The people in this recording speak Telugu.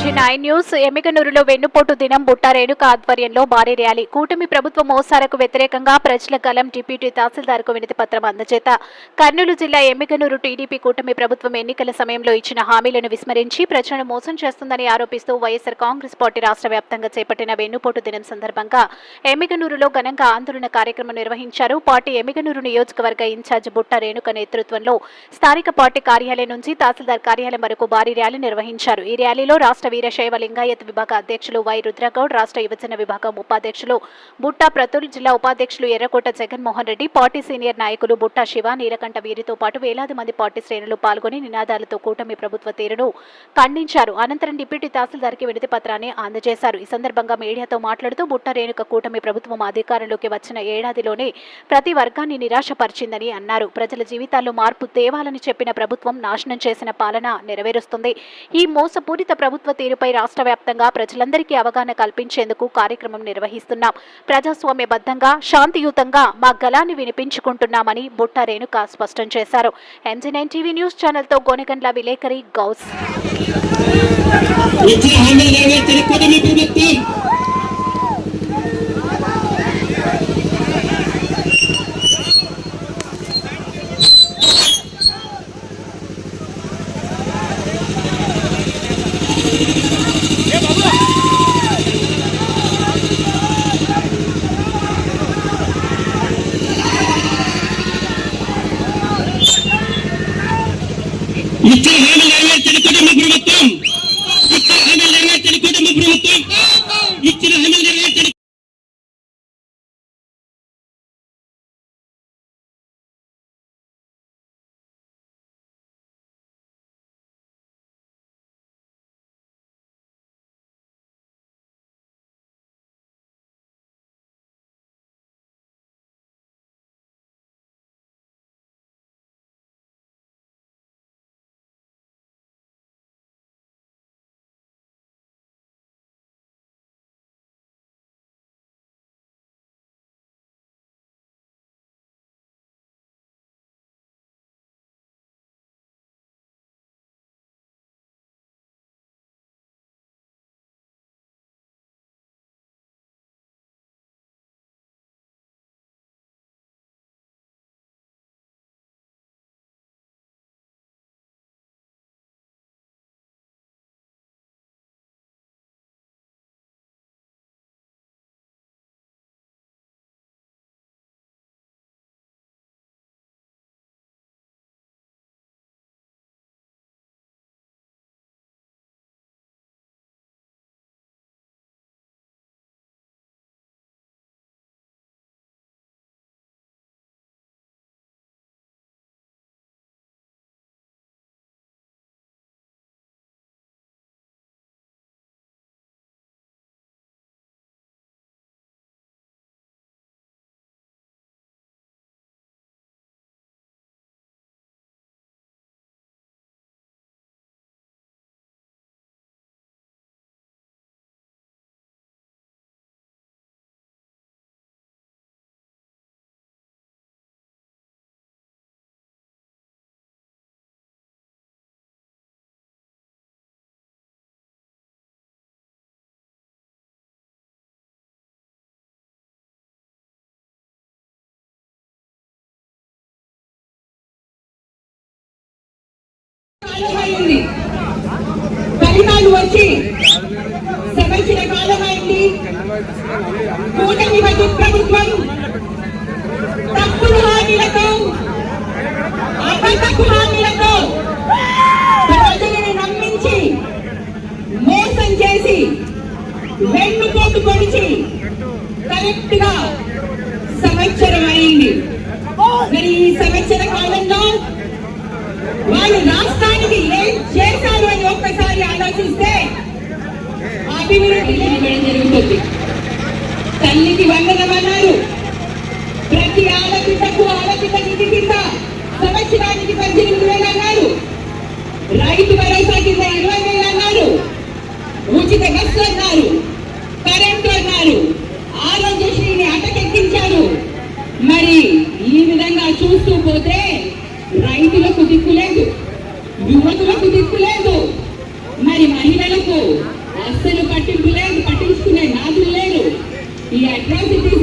MG9 news. ఎమ్మిగనూరులో వెన్నుపోటు దినం బుట్టా రేణుక ఆధ్వర్యంలో భారీ ర్యాలీ. కూటమి ప్రభుత్వ మోసాలకు వ్యతిరేకంగా ప్రజల గలం డిప్యూటీ తహసీల్దార్కు వినతి పత్రం అందజేత. కర్నూలు జిల్లా ఎమ్మిగనూరు టీడీపీ కూటమి ప్రభుత్వం ఎన్నికల సమయంలో ఇచ్చిన హామీలను విస్మరించి ప్రజలను మోసం చేస్తుందని ఆరోపిస్తూ వైఎస్ఆర్ కాంగ్రెస్ పార్టీ రాష్ట్ర వ్యాప్తంగా చేపట్టిన వెన్నుపోటు దినం సందర్భంగా ఎమ్మిగనూరులో ఘనంగా ఆందోళన కార్యక్రమం నిర్వహించారు. పార్టీ ఎమ్మిగనూరు నియోజకవర్గ ఇన్ఛార్జ్ బుట్టా రేణుక నేతృత్వంలో స్థానిక పార్టీ కార్యాలయం నుంచి తహసీల్దార్ కార్యాలయం వరకు భారీ ర్యాలీ నిర్వహించారు. ఈ ర్యాలీలో రాష్ట్ర వీరశైవ లింగాయత్ విభాగ అధ్యక్షులు వై రుద్రగౌడ్, రాష్ట్ర యువజన విభాగం ఉపాధ్యక్షులు బుట్టా ప్రతుల్, జిల్లా ఉపాధ్యక్షులు ఎర్రకోట జగన్మోహన్ రెడ్డి, పార్టీ సీనియర్ నాయకులు బుట్టా శివ, నీలకంఠ వీరితో పాటు వేలాది మంది పార్టీ శ్రేణులు పాల్గొని నినాదాలతో కూటమి ప్రభుత్వ తీరును ఖండించారు. అనంతరం డిప్యూటీ తహసీల్దార్కి వినతి పత్రాన్ని అందజేశారు. ఈ సందర్భంగా మీడియాతో మాట్లాడుతూ బుట్టా రేణుక కూటమి ప్రభుత్వం అధికారంలోకి వచ్చిన ఏడాదిలోనే ప్రతి వర్గాన్ని నిరాశపరిచిందని అన్నారు. ప్రజల జీవితాల్లో మార్పు తేవాలని చెప్పిన ప్రభుత్వం నాశనం చేసిన పాలన నెరవేరుస్తుంది. ఈ మోసపూరిత ప్రభుత్వ తీరుపై రాష్ట్ర వ్యాప్తంగా ప్రజలందరికీ అవగాహన కల్పించేందుకు కార్యక్రమం నిర్వహిస్తున్నాం. ప్రజాస్వామ్యబద్ధంగా శాంతియుతంగా మా గళాన్ని వినిపించుకుంటున్నామని బుట్టా రేణుక స్పష్టం చేశారు. MG9 టీవీ న్యూస్ ఛానల్తో గోనెగండ్ల విలేకరి గౌస్. ఇచ్చిన హామీలు నెరవేర్చిన కుటుంబ ప్రభుత్వం, ఇచ్చిన హామీలు నెరవేర్చిన కుటుంబ ప్రభుత్వం, ఇచ్చిన హామీలు నెరవేర్చిన ఫలితాలు వచ్చి సంవత్సర కాలమైంది. కూటమి ప్రభుత్వం తప్పుడు హామీలతో, అబద్ధపు హామీలతో ప్రజలను నమ్మించి మోసం చేసి వెన్నుపోటు పొడిచి కరెక్ట్ గా సంవత్సరం అయింది. మరి ఈ సంవత్సర కాలంలో వాళ్ళు రాష్ట్రానికి ఏం చేశారు అని ఒక్కసారి ఆలోచిస్తే అభివృద్ధి జరుగుతుంది. తల్లికి వందనం అన్నారు, ప్రతి ఆడపిల్లకు ఆడపిల్ల నిధి కింద సంవత్సరానికి 18,000 అన్నారు, రైతు భరోసా కింద 20,000 అన్నారు, ఉచిత బస్సు అన్నారు, కరెంటు అన్నారు, ఆరోగ్యశ్రీని అటకెక్కించారు. మరి ఈ విధంగా చూస్తూ పోతే రైతులకు దిక్కు లేదు, యువతులకు దిక్కు లేదు, మరి మహిళలకు అస్సలు పట్టింపు లేదు, పట్టించుకునే నాదులు లేరు. ఈ అట్రాసిటీస్